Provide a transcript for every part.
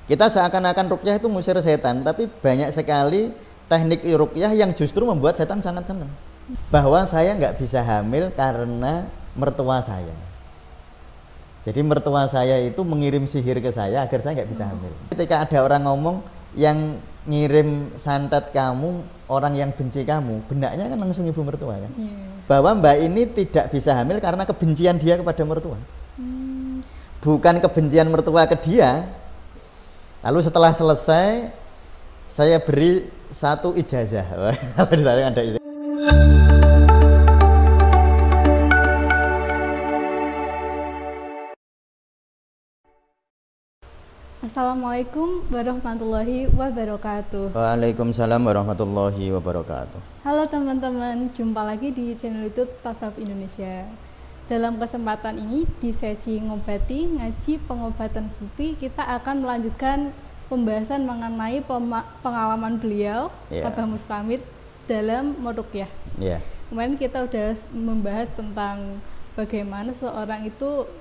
Kita seakan-akan ruqyah itu ngusir setan, tapi banyak sekali teknik ruqyah yang justru membuat setan sangat senang. Bahwa saya nggak bisa hamil karena mertua saya. Jadi mertua saya itu mengirim sihir ke saya agar saya nggak bisa hamil. Ketika ada orang ngomong yang ngirim santet kamu, orang yang benci kamu, benaknya kan langsung ibu mertua kan. Bahwa mbak ini tidak bisa hamil karena kebencian dia kepada mertua. Bukan kebencian mertua ke dia. Lalu setelah selesai saya beri satu ijazah. Kalau ditanya ada ijazah. Assalamualaikum warahmatullahi wabarakatuh. Waalaikumsalam warahmatullahi wabarakatuh. Halo teman-teman, jumpa lagi di channel YouTube Tasawuf Indonesia. Dalam kesempatan ini, di sesi ngobati ngaji pengobatan sufi, kita akan melanjutkan pembahasan mengenai pengalaman beliau, Abah Mustamid, dalam meruqyah. Kemarin kita sudah membahas tentang bagaimana seorang itu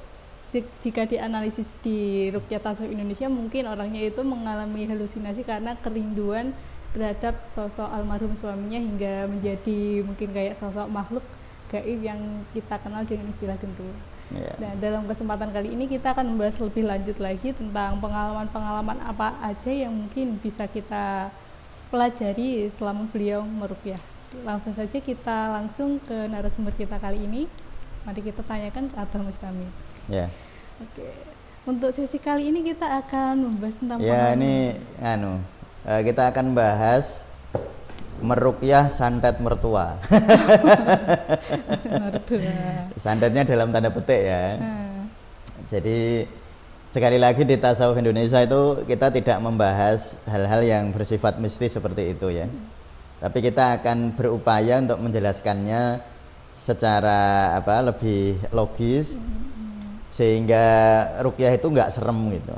jika dianalisis di Ruqyah Tasawuf Indonesia, mungkin orangnya itu mengalami halusinasi karena kerinduan terhadap sosok almarhum suaminya hingga menjadi mungkin kayak sosok makhluk gaib yang kita kenal dengan istilah genderuwo. Nah, dalam kesempatan kali ini kita akan membahas lebih lanjut lagi tentang pengalaman-pengalaman apa aja yang mungkin bisa kita pelajari selama beliau meruqyah. Langsung saja kita langsung ke narasumber kita kali ini. Mari kita tanyakan ke Abah Mustamid. Oke. Untuk sesi kali ini kita akan membahas tentang kita akan bahas meruqyah santet mertua. Santetnya dalam tanda petik ya. Jadi sekali lagi di Tasawuf Indonesia itu kita tidak membahas hal-hal yang bersifat mistis seperti itu ya. Tapi kita akan berupaya untuk menjelaskannya secara lebih logis sehingga ruqyah itu nggak serem gitu.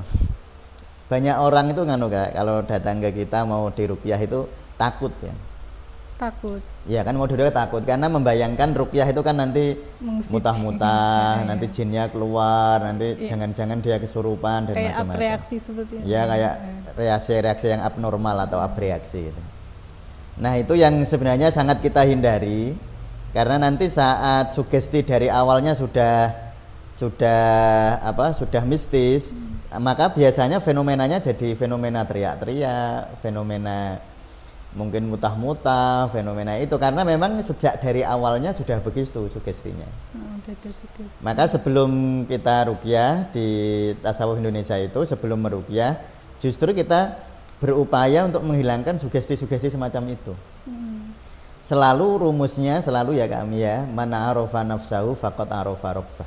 Banyak orang itu kalau datang ke kita mau diruqyah itu takut ya. Takut. Ya kan mau duduk takut karena membayangkan ruqyah itu kan nanti mutah-mutah, nanti jinnya keluar, nanti jangan-jangan dia kesurupan dan macam-macam. Kayak reaksi seperti itu. Ya kayak reaksi-reaksi yang abnormal atau abreaksi gitu. Nah, itu yang sebenarnya sangat kita hindari karena nanti saat sugesti dari awalnya sudah mistis, maka biasanya fenomenanya jadi fenomena teriak-teriak, fenomena mungkin mutah-mutah, fenomena itu karena memang sejak dari awalnya sudah begitu sugestinya. Maka sebelum kita ruqyah di Tasawuf Indonesia itu, sebelum meruqyah, justru kita berupaya untuk menghilangkan sugesti-sugesti semacam itu. Selalu rumusnya ya kami ya, man arafa nafsahu faqad arafa rabbah.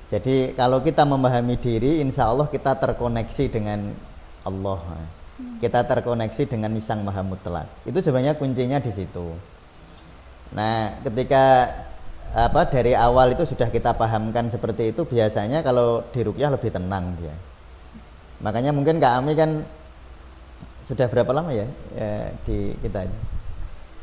Jadi kalau kita memahami diri, insya Allah kita terkoneksi dengan Allah. Kita terkoneksi dengan Sang Maha Mutlak. Itu sebenarnya kuncinya di situ. Nah, ketika dari awal itu sudah kita pahamkan seperti itu, biasanya kalau di ruqyah lebih tenang dia. Makanya mungkin Kak Ami kan sudah berapa lama ya di kita ini?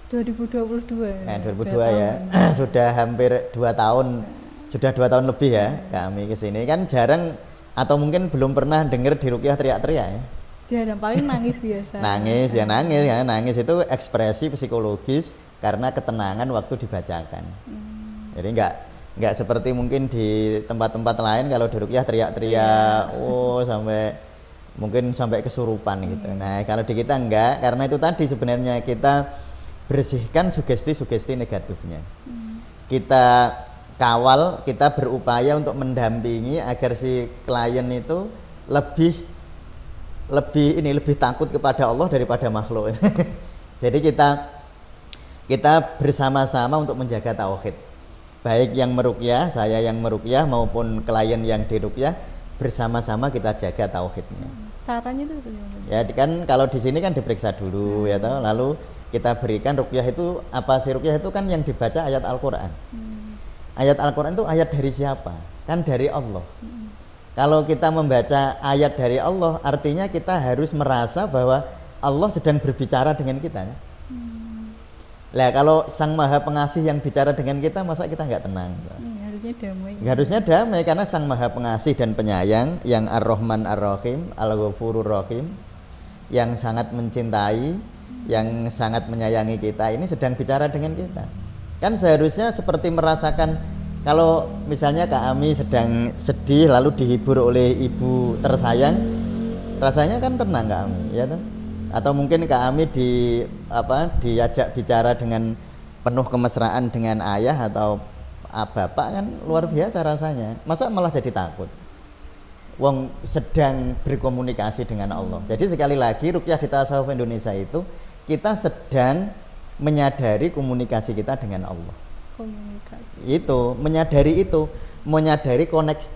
2022. 2002 ya. Sudah hampir 2 tahun. Sudah 2 tahun lebih ya kami kesini. Kan jarang atau mungkin belum pernah dengar di ruqyah teriak-teriak ya. Jarang, paling nangis biasa. Nangis itu ekspresi psikologis karena ketenangan waktu dibacakan. Jadi nggak seperti mungkin di tempat-tempat lain kalau di ruqyah teriak-teriak, sampai kesurupan gitu. Nah, kalau di kita enggak, karena itu tadi sebenarnya kita bersihkan sugesti-sugesti negatifnya. Kita kawal, kita berupaya untuk mendampingi agar si klien itu lebih takut kepada Allah daripada makhluk. Jadi kita bersama-sama untuk menjaga tauhid. Baik yang meruqyah, saya yang meruqyah maupun klien yang diruqyah, bersama-sama kita jaga tauhidnya. Caranya itu bagaimana? Ya kan kalau di sini kan diperiksa dulu ya toh, lalu kita berikan ruqyah itu apa sih? Ruqyah itu kan yang dibaca ayat Al-Qur'an. Ayat Al-Qur'an itu ayat dari siapa? Kan dari Allah. Kalau kita membaca ayat dari Allah, artinya kita harus merasa bahwa Allah sedang berbicara dengan kita. Kalau Sang Maha Pengasih yang bicara dengan kita, masa kita nggak tenang? Harusnya harusnya damai. Harusnya damai karena Sang Maha Pengasih dan Penyayang yang Ar-Rahman Ar-Rahim, Al-Ghafurur Rahim, yang sangat mencintai, yang sangat menyayangi kita ini sedang bicara dengan kita. Kan seharusnya seperti merasakan kalau misalnya Kak Ami sedang sedih lalu dihibur oleh ibu tersayang, rasanya kan tenang Kak Ami, ya toh? Atau mungkin Kak Ami diajak bicara dengan penuh kemesraan dengan ayah atau bapak, kan luar biasa rasanya. Masa malah jadi takut? Wong sedang berkomunikasi dengan Allah. Jadi sekali lagi ruqyah di Tasawuf Indonesia itu kita sedang menyadari komunikasi kita dengan Allah. Komunikasi. Itu, menyadari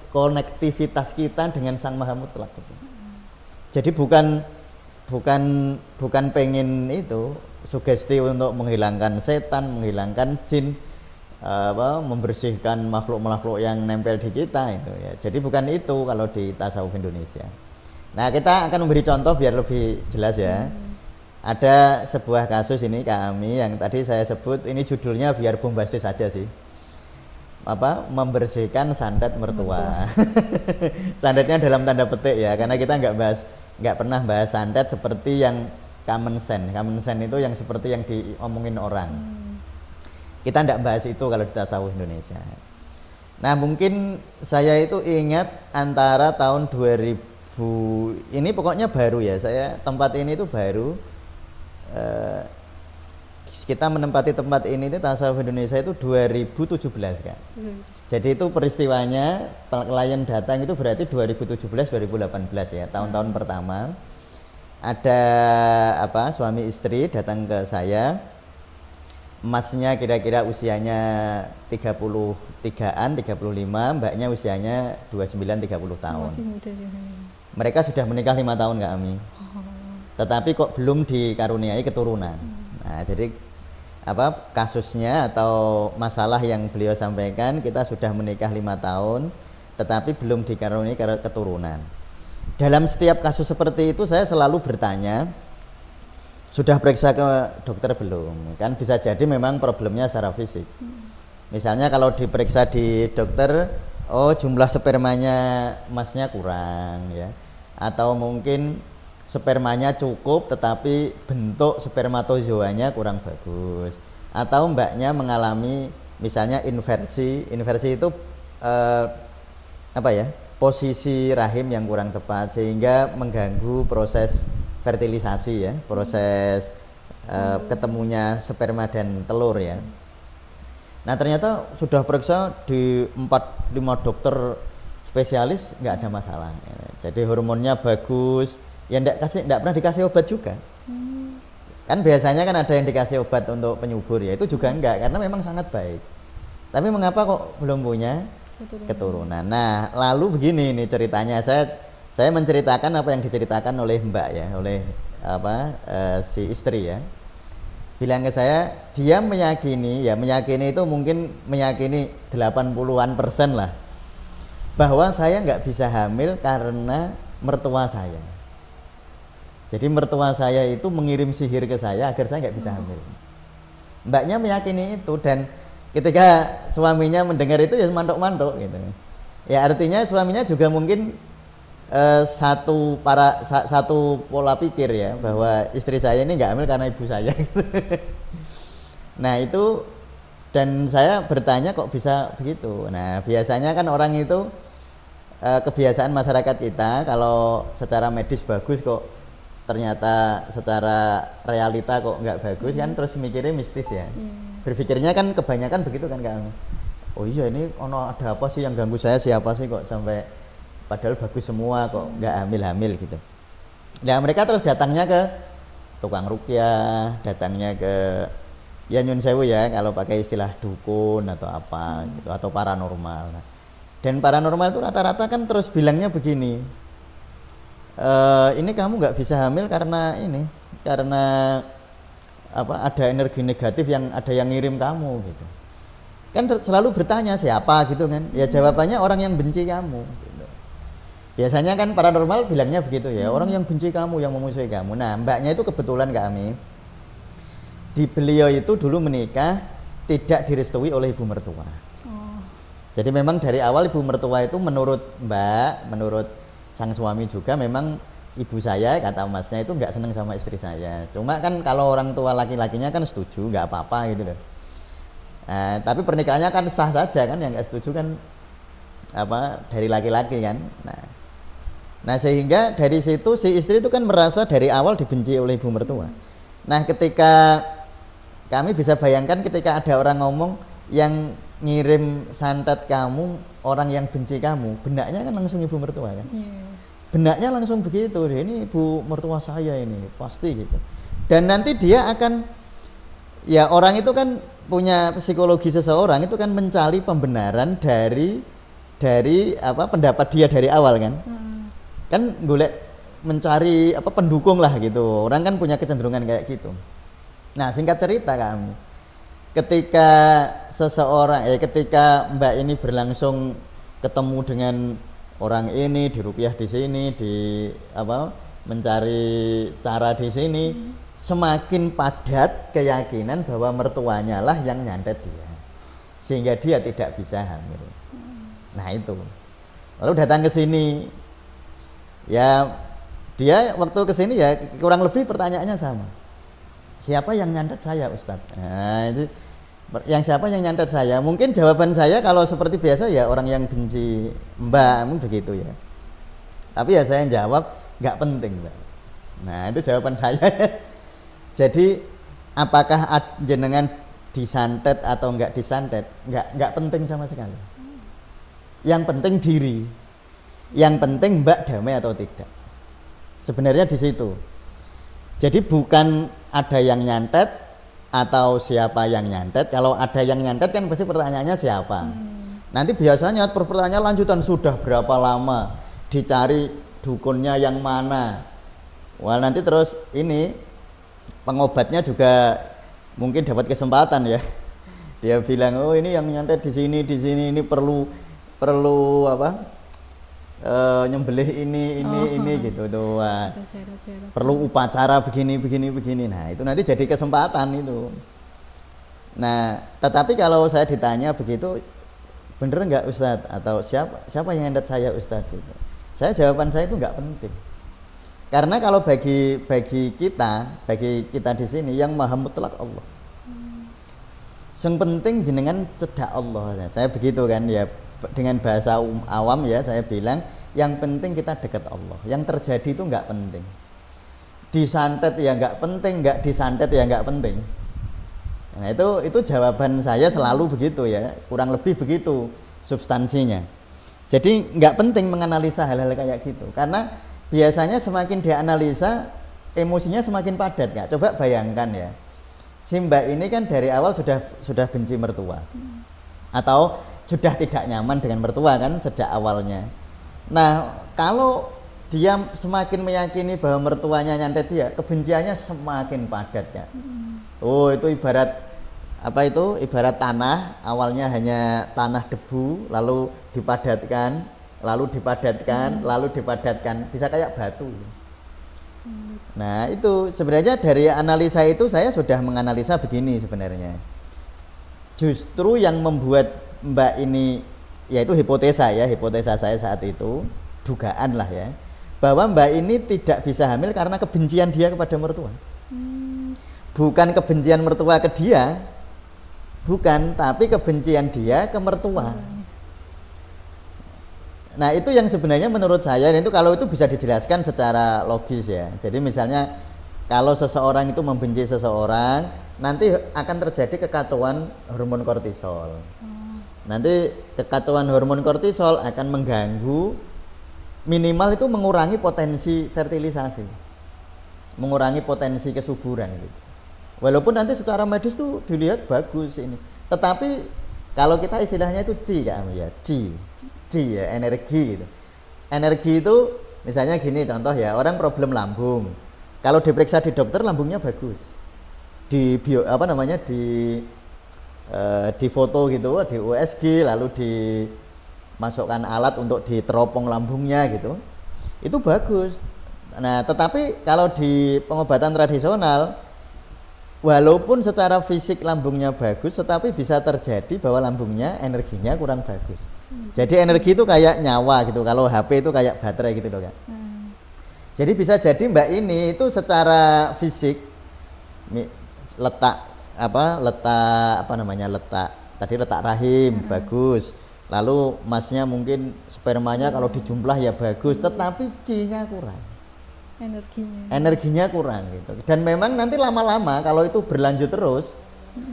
konektivitas kita dengan Sang Maha Mutlak gitu. Jadi bukan pengen itu sugesti untuk menghilangkan setan, menghilangkan jin, membersihkan makhluk-makhluk yang nempel di kita itu ya. Jadi bukan itu kalau di Tasawuf Indonesia. Nah, kita akan memberi contoh biar lebih jelas ya. Ada sebuah kasus ini Kak Ami yang tadi saya sebut, ini judulnya biar bombastis saja sih. Membersihkan sandet mertua. Sandatnya dalam tanda petik ya, karena kita nggak pernah bahas sandet seperti yang common sense itu yang seperti yang diomongin orang. Kita tidak bahas itu kalau kita tahu Indonesia. Nah, mungkin saya itu ingat antara tahun 2000, ini pokoknya baru ya, saya tempat ini itu baru, kita menempati tempat ini itu Tasawuf Indonesia itu 2017 kan. Jadi itu peristiwanya klien datang itu berarti 2017-2018 ya, tahun-tahun pertama. Ada suami istri datang ke saya, masnya kira-kira usianya 33-an, 35, mbaknya usianya 29-30 tahun. Masih muda ya. Mereka sudah menikah 5 tahun Kak Ami. Tetapi kok belum dikaruniai keturunan. Nah, jadi kasusnya atau masalah yang beliau sampaikan, kita sudah menikah 5 tahun tetapi belum dikaruniai keturunan. Dalam setiap kasus seperti itu saya selalu bertanya, sudah periksa ke dokter belum? Kan bisa jadi memang problemnya secara fisik. Misalnya kalau diperiksa di dokter, oh jumlah spermanya masnya kurang ya, atau mungkin spermanya cukup tetapi bentuk spermatozoanya kurang bagus, atau mbaknya mengalami misalnya inversi itu posisi rahim yang kurang tepat sehingga mengganggu proses fertilisasi ya, proses ketemunya sperma dan telur ya. Nah, ternyata sudah periksa di 4-5 dokter spesialis nggak ada masalah ya. Jadi hormonnya bagus ya, nggak pernah dikasih obat juga. Kan biasanya kan ada yang dikasih obat untuk penyubur ya, itu juga enggak, karena memang sangat baik. Tapi mengapa kok belum punya keturunan? Nah, lalu begini nih ceritanya, saya menceritakan apa yang diceritakan oleh mbak ya, oleh si istri ya. Bilang ke saya, dia meyakini itu mungkin meyakini 80% lah, bahwa saya nggak bisa hamil karena mertua saya. Jadi mertua saya itu mengirim sihir ke saya agar saya nggak bisa hamil. Mbaknya meyakini itu, dan ketika suaminya mendengar itu ya mantuk-mantuk gitu. Ya artinya suaminya juga mungkin satu pola pikir ya, bahwa istri saya ini nggak hamil karena ibu saya. Nah itu, dan saya bertanya kok bisa begitu. Nah biasanya kan orang itu kebiasaan masyarakat kita kalau secara medis bagus kok ternyata secara realita kok nggak bagus kan, terus mikirnya mistis ya. Berpikirnya kan kebanyakan begitu kan Kak. Oh iya, ini ada apa sih yang ganggu saya, siapa sih kok sampai padahal bagus semua kok nggak hamil gitu. Nah mereka terus datangnya ke tukang ruqyah, datangnya ke ya nyun sewu ya kalau pakai istilah dukun atau apa gitu, atau paranormal. Dan paranormal itu rata-rata kan terus bilangnya begini, ini kamu nggak bisa hamil karena ada energi negatif yang ada yang ngirim kamu gitu. Kan selalu bertanya siapa gitu kan, ya jawabannya orang yang benci kamu gitu. Biasanya kan paranormal bilangnya begitu ya, orang yang benci kamu, yang memusuhi kamu. Nah mbaknya itu kebetulan kami, beliau itu dulu menikah tidak direstui oleh ibu mertua. Jadi memang dari awal ibu mertua itu menurut menurut sang suami juga memang ibu saya, kata masnya itu nggak seneng sama istri saya. Cuma kan kalau orang tua laki-lakinya kan setuju, nggak apa-apa gitu loh. Tapi pernikahannya kan sah saja kan, yang nggak setuju kan dari laki-laki kan. Nah sehingga dari situ si istri itu kan merasa dari awal dibenci oleh ibu mertua. Nah ketika kami bisa bayangkan ketika ada orang ngomong yang ngirim santet kamu orang yang benci kamu, benaknya kan langsung ibu mertua kan. Benaknya langsung begitu, ini ibu mertua saya ini pasti gitu. Dan nanti dia akan, ya orang itu kan punya psikologi seseorang itu kan mencari pembenaran dari pendapat dia dari awal kan. Kan golek mencari pendukung lah gitu. Orang kan punya kecenderungan kayak gitu. Nah singkat cerita kami, ketika ketika Mbak ini berlangsung ketemu dengan orang ini di rupiah di sini, mencari cara di sini, semakin padat keyakinan bahwa mertuanya lah yang nyantet dia, sehingga dia tidak bisa hamil. Nah itu, lalu datang ke sini, ya dia waktu ke sini ya kurang lebih pertanyaannya sama. Siapa yang nyantet saya, Ustadz? Nah, itu yang siapa yang nyantet saya? Mungkin jawaban saya kalau seperti biasa ya orang yang benci Mbak, begitu ya. Tapi ya saya jawab nggak penting, Mbak. Nah itu jawaban saya. Jadi apakah jenengan disantet atau nggak disantet, nggak penting sama sekali. Yang penting diri. Yang penting Mbak damai atau tidak. Sebenarnya di situ. Jadi bukan ada yang nyantet atau siapa yang nyantet. Kalau ada yang nyantet kan pasti pertanyaannya siapa. Nanti biasanya pertanyaan lanjutan, sudah berapa lama, dicari dukunnya yang mana. Wah nanti terus ini pengobatnya juga mungkin dapat kesempatan ya. Dia bilang, oh ini yang nyantet di sini ini perlu nyembelih ini gitu tuh. Perlu upacara begini. Nah itu nanti jadi kesempatan itu. Nah tetapi kalau saya ditanya begitu, bener nggak Ustadz, atau siapa yang nyantet saya Ustadz gitu, jawaban saya itu nggak penting. Karena kalau bagi kita di sini yang maha mutlak Allah. Yang penting jenengan cedak Allah. Saya begitu kan ya. Dengan bahasa awam ya saya bilang, yang penting kita dekat Allah. Yang terjadi itu nggak penting. Disantet ya nggak penting, nggak disantet ya nggak penting. Nah itu jawaban saya selalu begitu ya, kurang lebih begitu substansinya. Jadi nggak penting menganalisa hal-hal kayak gitu, karena biasanya semakin dianalisa emosinya semakin padat. Nggak, coba bayangkan ya, si Mbak ini kan dari awal sudah benci mertua, atau sudah tidak nyaman dengan mertua kan sejak awalnya. Nah kalau dia semakin meyakini bahwa mertuanya nyantet dia, kebenciannya semakin padat ya. Oh itu ibarat ibarat tanah, awalnya hanya tanah debu, lalu dipadatkan, bisa kayak batu. Nah itu sebenarnya dari analisa itu saya sudah menganalisa begini sebenarnya. Justru yang membuat Mbak ini, yaitu hipotesa saya saat itu, dugaan lah ya, bahwa Mbak ini tidak bisa hamil karena kebencian dia kepada mertua. Bukan kebencian mertua ke dia, bukan, tapi kebencian dia ke mertua. Nah itu yang sebenarnya menurut saya, itu kalau itu bisa dijelaskan secara logis ya. Jadi misalnya kalau seseorang itu membenci seseorang, nanti akan terjadi kekacauan hormon kortisol. Nanti kekacauan hormon kortisol akan mengganggu, minimal itu mengurangi potensi fertilisasi, mengurangi potensi kesuburan gitu. Walaupun nanti secara medis tuh dilihat bagus ini, tetapi kalau kita istilahnya itu chi ya, energi gitu. Energi itu misalnya gini contoh ya, orang problem lambung, kalau diperiksa di dokter lambungnya bagus, di di foto gitu, di USG, lalu dimasukkan alat untuk diteropong lambungnya gitu, itu bagus. Nah tetapi kalau di pengobatan tradisional walaupun secara fisik lambungnya bagus, tetapi bisa terjadi bahwa lambungnya energinya kurang bagus. Jadi energi itu kayak nyawa gitu, kalau HP itu kayak baterai gitu loh Kak. Jadi bisa jadi Mbak ini itu secara fisik letak rahim bagus, lalu masnya mungkin spermanya kalau dijumlah ya bagus, tetapi C-nya kurang, energinya kurang gitu. Dan memang nanti lama-lama kalau itu berlanjut terus,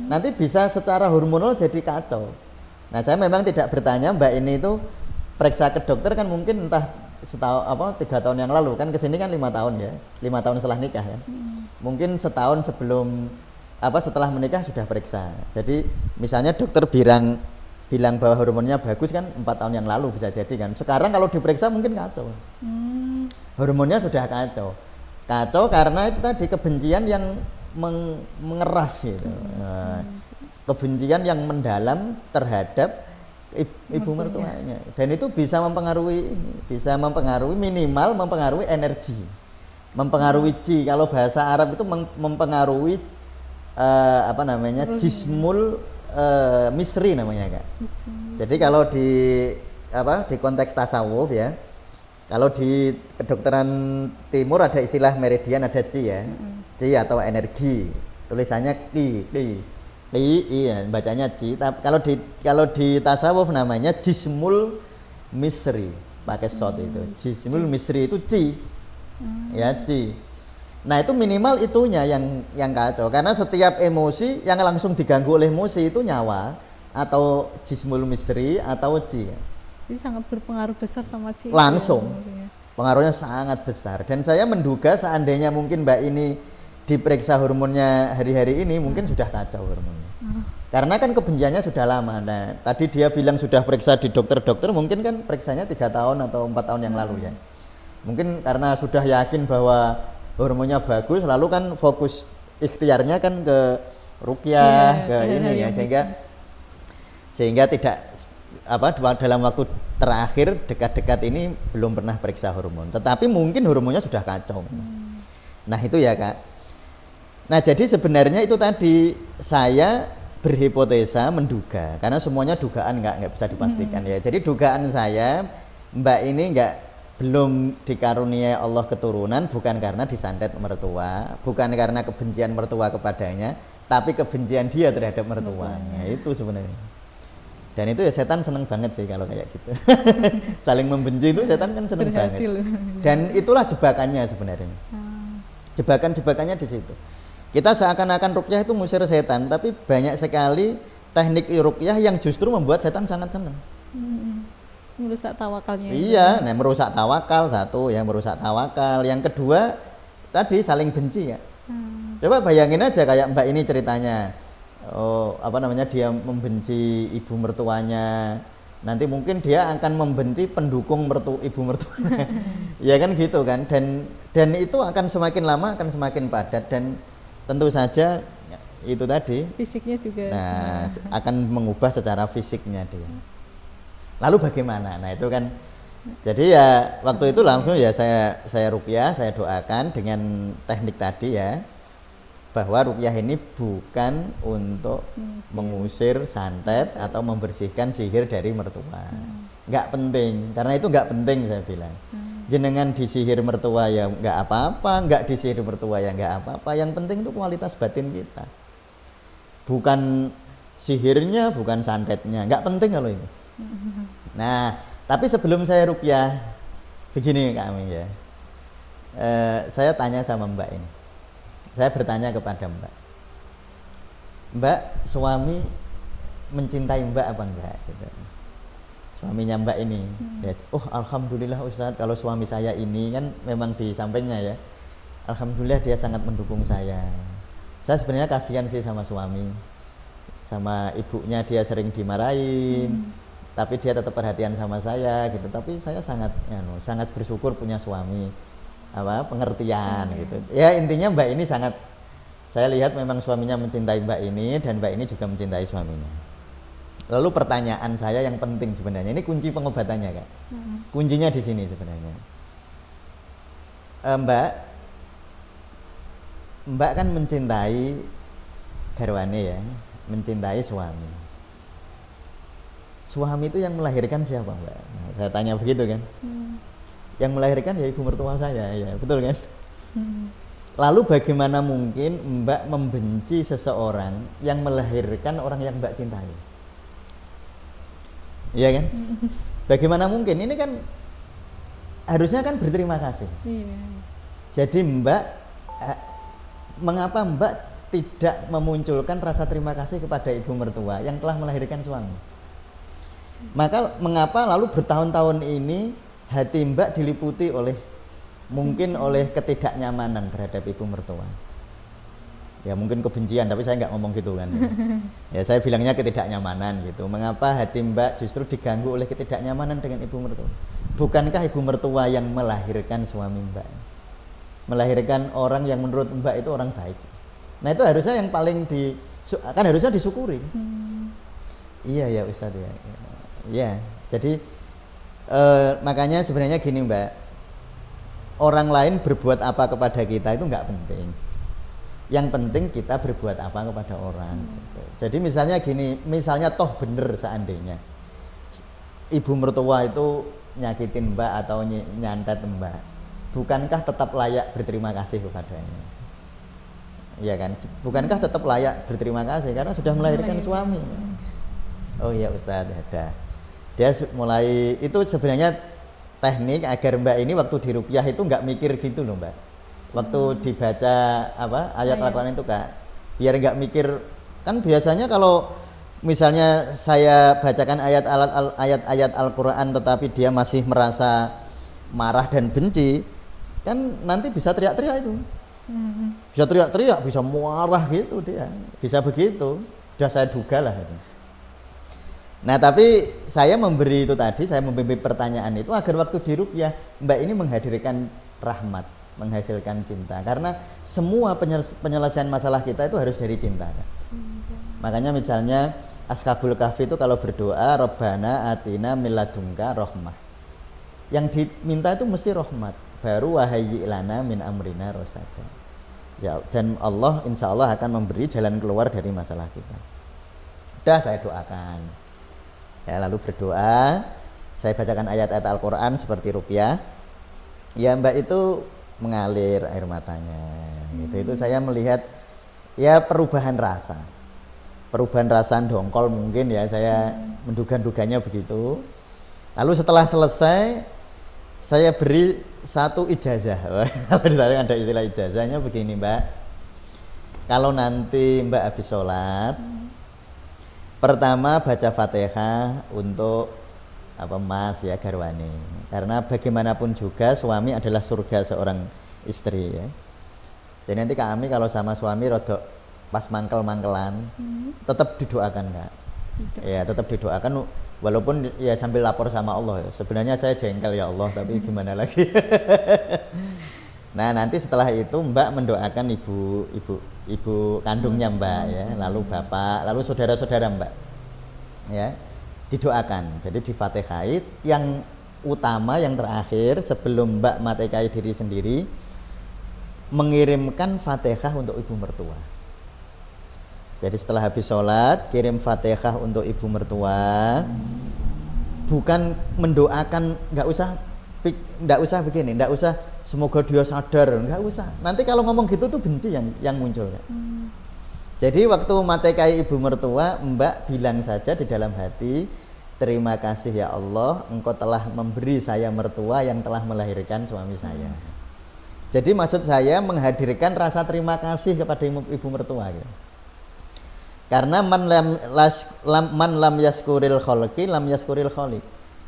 nanti bisa secara hormonal jadi kacau. Nah saya memang tidak bertanya Mbak ini itu periksa ke dokter kan mungkin entah 3 tahun yang lalu, kan kesini kan 5 tahun ya, 5 tahun setelah nikah ya. Mungkin setahun sebelum setelah menikah sudah periksa. Jadi misalnya dokter bilang bahwa hormonnya bagus kan 4 tahun yang lalu bisa jadi kan. Sekarang kalau diperiksa mungkin kacau. Hormonnya sudah kacau karena itu tadi kebencian yang mengeras gitu. Kebencian yang mendalam terhadap ibu mertuanya, dan itu bisa mempengaruhi minimal mempengaruhi energi, mempengaruhi Ci. Kalau bahasa Arab itu mempengaruhi jismul misri namanya Kak. Jadi kalau di konteks tasawuf ya, kalau di kedokteran timur ada istilah meridian, ada Ci ya, Ci atau energi, tulisannya iya bacanya Ci. Kalau di tasawuf namanya jismul misri, pakai shot itu. Jismul misri itu Ci. Ya Ci. Nah, itu minimal itunya yang kacau, karena setiap emosi yang langsung diganggu oleh emosi itu nyawa atau jismul misri atau Ci. Jadi sangat berpengaruh besar sama Ci. Langsung. Pengaruhnya sangat besar, dan saya menduga seandainya mungkin Mbak ini diperiksa hormonnya hari-hari ini mungkin sudah kacau hormonnya. Karena kan kebenciannya sudah lama. Nah, tadi dia bilang sudah periksa di dokter-dokter, mungkin kan periksanya 3 tahun atau 4 tahun yang lalu ya. Mungkin karena sudah yakin bahwa hormonnya bagus, lalu kan fokus ikhtiarnya kan ke ruqyah, ke ini ya, sehingga tidak dalam waktu terakhir dekat-dekat ini belum pernah periksa hormon. Tetapi mungkin hormonnya sudah kacau. Nah, itu ya Kak. Nah, jadi sebenarnya itu tadi saya berhipotesa, menduga, karena semuanya dugaan, nggak bisa dipastikan ya. Jadi dugaan saya Mbak ini belum dikaruniai Allah keturunan bukan karena disantet mertua, bukan karena kebencian mertua kepadanya, tapi kebencian dia terhadap mertuanya. Itu sebenarnya. Dan itu ya setan seneng banget sih kalau kayak gitu. Saling membenci itu setan kan seneng banget. Dan itulah jebakannya sebenarnya. Jebakannya di situ. Kita seakan-akan ruqyah itu ngusir setan, tapi banyak sekali teknik ruqyah yang justru membuat setan sangat senang. Merusak tawakalnya. Iya, nah merusak tawakal satu, yang merusak tawakal. Yang kedua tadi saling benci ya. Coba bayangin aja kayak Mbak ini ceritanya. Dia membenci ibu mertuanya. Nanti mungkin dia akan membenci pendukung ibu mertuanya. Ya kan gitu kan. Dan itu akan semakin lama akan semakin padat, dan tentu saja itu tadi fisiknya juga akan mengubah secara fisiknya dia. Lalu bagaimana? Nah, itu kan jadi ya waktu itu langsung ya saya ruqyah, saya doakan dengan teknik tadi ya, bahwa ruqyah ini bukan untuk mengusir santet atau membersihkan sihir dari mertua. Nggak penting, karena itu nggak penting saya bilang. Jenengan disihir mertua ya nggak apa-apa, nggak disihir mertua ya nggak apa-apa. Yang penting itu kualitas batin kita, bukan sihirnya, bukan santetnya. Nggak penting kalau ini. Nah, tapi sebelum saya ruqyah, begini kami ya, saya tanya sama Mbak ini, saya bertanya kepada Mbak, suami mencintai Mbak apa enggak? Gitu. Suaminya Mbak ini, ya, alhamdulillah Ustadz, kalau suami saya ini kan memang di sampingnya ya, alhamdulillah dia sangat mendukung saya. Saya sebenarnya kasihan sih sama suami, sama ibunya dia sering dimarahin, tapi dia tetap perhatian sama saya gitu. Tapi saya sangat bersyukur punya suami pengertian gitu. Ya intinya Mbak ini saya lihat memang suaminya mencintai Mbak ini, dan Mbak ini juga mencintai suaminya. Lalu pertanyaan saya yang penting sebenarnya, ini kunci pengobatannya Kak. Kuncinya di sini sebenarnya. Mbak kan mencintai garwane ya, mencintai suami. Suami itu yang melahirkan siapa, Mbak? Nah, saya tanya begitu kan. Yang melahirkan ya ibu mertua saya, ya betul kan? Lalu bagaimana mungkin Mbak membenci seseorang yang melahirkan orang yang Mbak cintai? Iya kan? Bagaimana mungkin? Ini kan harusnya kan berterima kasih. Iya. Jadi Mbak, mengapa Mbak tidak memunculkan rasa terima kasih kepada ibu mertua yang telah melahirkan suami? Maka mengapa lalu bertahun-tahun ini hati Mbak diliputi oleh mungkin oleh ketidaknyamanan terhadap ibu mertua? Ya mungkin kebencian, tapi saya nggak ngomong gitu kan. Ya saya bilangnya ketidaknyamanan gitu. Mengapa hati Mbak justru diganggu oleh ketidaknyamanan dengan ibu mertua? Bukankah ibu mertua yang melahirkan suami Mbak? Melahirkan orang yang menurut Mbak itu orang baik. Nah itu harusnya yang paling kan harusnya disyukuri. Iya ya Ustadz ya. Ya, jadi makanya sebenarnya gini Mbak, orang lain berbuat apa kepada kita itu nggak penting. Yang penting kita berbuat apa kepada orang. Gitu. Jadi misalnya gini, misalnya toh bener seandainya ibu mertua itu nyakitin Mbak atau nyantet Mbak, bukankah tetap layak berterima kasih kepadanya? Iya kan? Bukankah tetap layak berterima kasih karena sudah melahirkan suami? Oh iya Ustadz, ada. Dia mulai itu sebenarnya teknik agar Mbak ini waktu di ruqyah itu nggak mikir gitu loh Mbak. Waktu dibaca ayat Al-Quran itu Kak, biar nggak mikir. Kan biasanya kalau misalnya saya bacakan ayat-ayat Al-Quran tetapi dia masih merasa marah dan benci, kan nanti bisa teriak-teriak itu. Bisa teriak-teriak, bisa marah gitu dia, bisa begitu. Sudah saya duga lah itu. Nah tapi saya memberi itu tadi, saya memberi pertanyaan itu agar waktu di ruqyah Mbak ini menghadirkan rahmat, menghasilkan cinta. Karena semua penyelesaian masalah kita itu harus dari cinta kan? Makanya misalnya Ashabul Kahfi itu kalau berdoa Rabbana atina milladunka rahmah, yang diminta itu mesti rahmat. Baru wahayyi lana min amrina rosada. Ya, dan Allah insya Allah akan memberi jalan keluar dari masalah kita. Udah saya doakan. Ya, lalu berdoa, saya bacakan ayat-ayat Al-Quran seperti ruqyah. Ya Mbak itu mengalir air matanya. Gitu. Itu saya melihat ya perubahan rasa dongkol mungkin ya, saya menduga-duganya begitu. Lalu setelah selesai saya beri satu ijazah. Kalau ditanya ada istilah ijazahnya begini Mbak, kalau nanti Mbak habis sholat, pertama baca Fatihah untuk Mas ya garwane, karena bagaimanapun juga suami adalah surga seorang istri ya. Jadi nanti kami kalau sama suami rodok pas mangkel-mangkelan tetap didoakan Kak. Ya tetap didoakan walaupun ya sambil lapor sama Allah ya. Sebenarnya saya jengkel ya Allah, tapi gimana lagi. Nah nanti setelah itu Mbak mendoakan ibu kandungnya Mbak ya, lalu bapak, lalu saudara-saudara Mbak ya didoakan. Jadi di Fatihah yang utama, yang terakhir sebelum Mbak matekai diri sendiri, mengirimkan Fatihah untuk ibu mertua. Jadi setelah habis sholat kirim Fatihah untuk ibu mertua, bukan mendoakan, nggak usah begini, nggak usah semoga dia sadar, nggak usah. Nanti kalau ngomong gitu tuh benci yang muncul. Jadi waktu matekai ibu mertua, Mbak bilang saja di dalam hati, terima kasih ya Allah, Engkau telah memberi saya mertua yang telah melahirkan suami saya. Jadi maksud saya menghadirkan rasa terima kasih kepada ibu mertua. Gitu. Karena man lam yaskuril khalqi lam yaskuril khaliq.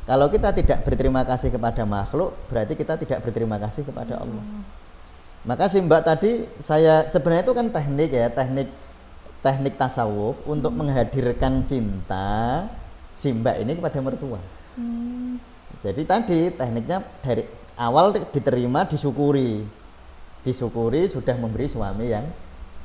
Kalau kita tidak berterima kasih kepada makhluk, berarti kita tidak berterima kasih kepada Allah. Maka si Mbak tadi, saya sebenarnya itu kan teknik ya, teknik tasawuf untuk menghadirkan cinta si Mbak ini kepada mertua. Jadi tadi tekniknya dari awal diterima, disyukuri sudah memberi suami yang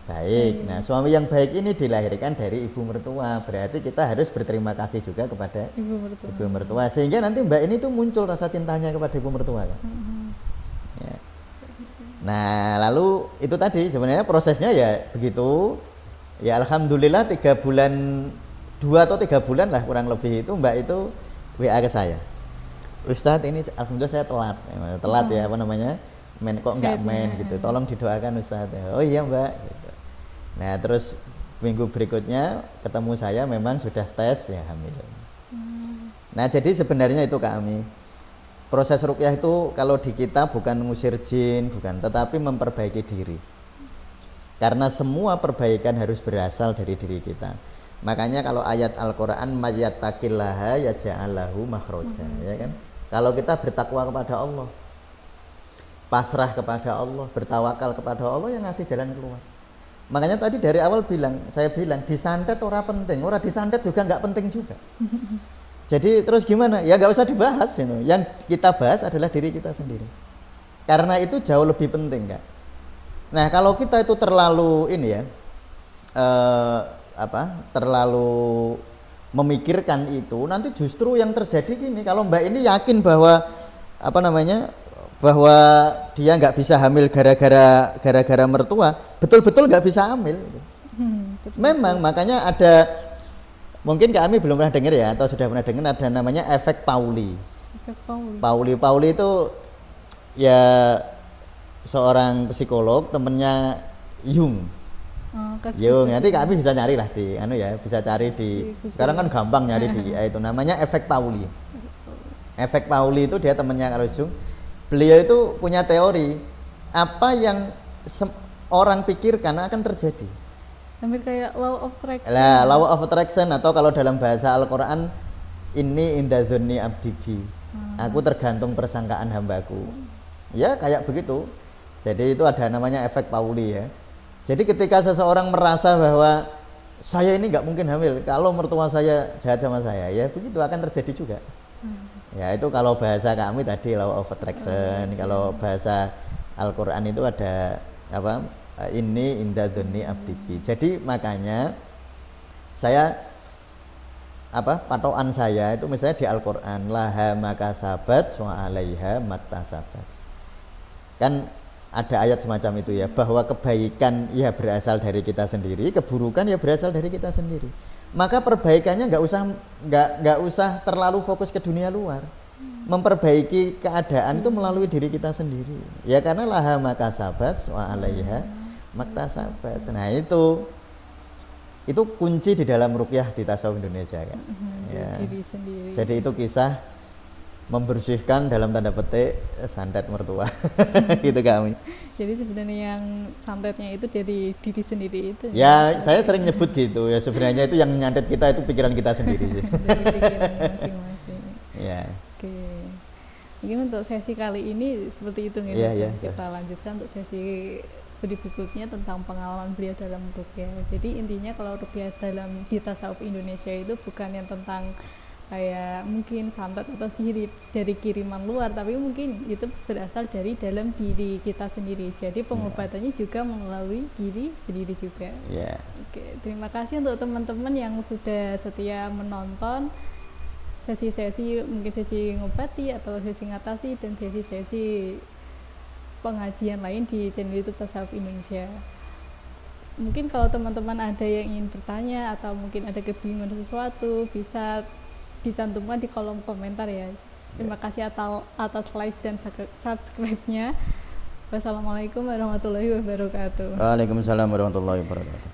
baik. Nah suami yang baik ini dilahirkan dari ibu mertua, berarti kita harus berterima kasih juga kepada ibu mertua, sehingga nanti Mbak ini tuh muncul rasa cintanya kepada ibu mertua kan? Nah lalu itu tadi sebenarnya prosesnya ya begitu. Ya alhamdulillah 3 bulan, 2 atau 3 bulan lah kurang lebih itu Mbak itu WA ke saya. Ustadz ini alhamdulillah saya telat ya apa namanya kok nggak main gitu, tolong didoakan Ustadz. Oh iya Mbak gitu. Nah terus minggu berikutnya ketemu saya memang sudah tes ya hamil. Nah jadi sebenarnya itu kami proses ruqyah itu kalau di kita bukan mengusir jin, bukan, tetapi memperbaiki diri. Karena semua perbaikan harus berasal dari diri kita. Makanya kalau ayat Al-Qur'an mayattaqillaha yaj'al lahu makhraja, ya kan? Kalau kita bertakwa kepada Allah, pasrah kepada Allah, bertawakal kepada Allah yang ngasih jalan keluar. Makanya tadi dari awal saya bilang disantet ora penting, ora disantet juga nggak penting juga. Jadi terus gimana? Ya nggak usah dibahas, yang kita bahas adalah diri kita sendiri. Karena itu jauh lebih penting, Kak. Nah kalau kita itu terlalu ini ya, terlalu memikirkan itu, nanti justru yang terjadi gini. Kalau Mbak ini yakin bahwa bahwa dia nggak bisa hamil gara-gara mertua, betul-betul nggak bisa hamil. Memang makanya ada, mungkin kami belum pernah dengar ya, atau sudah pernah dengar ada namanya efek Pauli. Pauli itu ya seorang psikolog temennya Jung. Jung, nanti kami bisa nyari lah bisa cari di sekarang kan gampang nyari di itu namanya efek Pauli. Efek Pauli itu dia temennya Carl Jung. Beliau itu punya teori apa yang orang pikirkan akan terjadi. Hampir kayak law of attraction. Law of attraction, atau kalau dalam bahasa Al-Qur'an ini inda dzanni abdi. Aku tergantung persangkaan hambaku. Ya kayak begitu. Jadi itu ada namanya efek Pauli ya. Jadi ketika seseorang merasa bahwa saya ini nggak mungkin hamil kalau mertua saya jahat sama saya, ya begitu akan terjadi juga. Ya itu kalau bahasa kami tadi law of attraction. Kalau bahasa Al-Qur'an itu ada ini inda dzanni abdi. Jadi makanya saya patokan saya itu misalnya di Al-Qur'an laha makasabat wa 'alaiha maktasabat. Kan ada ayat semacam itu ya, bahwa kebaikan ya berasal dari kita sendiri, keburukan ya berasal dari kita sendiri. Maka perbaikannya nggak usah terlalu fokus ke dunia luar. Memperbaiki keadaan itu melalui diri kita sendiri. Ya karena laha makasabat wa 'alaiha maktasabat. Nah itu kunci di dalam ruqyah di tasawuf Indonesia kan. Ya. Diri sendiri. Jadi itu kisah membersihkan dalam tanda petik santet mertua. Gitu kami. Jadi sebenarnya yang santetnya itu dari diri sendiri itu. Ya, saya sering nyebut gitu ya, sebenarnya itu yang nyantet kita itu pikiran kita sendiri sih. Dari pikiran masing-masing. Ya. Oke. Mungkin untuk sesi kali ini seperti itu gitu. Kita lanjutkan untuk sesi berikutnya tentang pengalaman beliau dalam ruqyah. Jadi intinya kalau ruqyah dalam di tasawuf Indonesia itu bukan yang tentang kayak mungkin santet atau sihir dari kiriman luar, tapi mungkin itu berasal dari dalam diri kita sendiri. Jadi pengobatannya juga melalui diri sendiri juga. Oke, terima kasih untuk teman-teman yang sudah setia menonton sesi-sesi, mungkin sesi ngobati atau sesi ngatasi dan sesi-sesi pengajian lain di channel YouTube Tasawuf Indonesia. Mungkin kalau teman-teman ada yang ingin bertanya atau mungkin ada kebingungan sesuatu, bisa dicantumkan di kolom komentar ya. Terima kasih atas like dan subscribe-nya. Wassalamualaikum warahmatullahi wabarakatuh. Waalaikumsalam warahmatullahi wabarakatuh.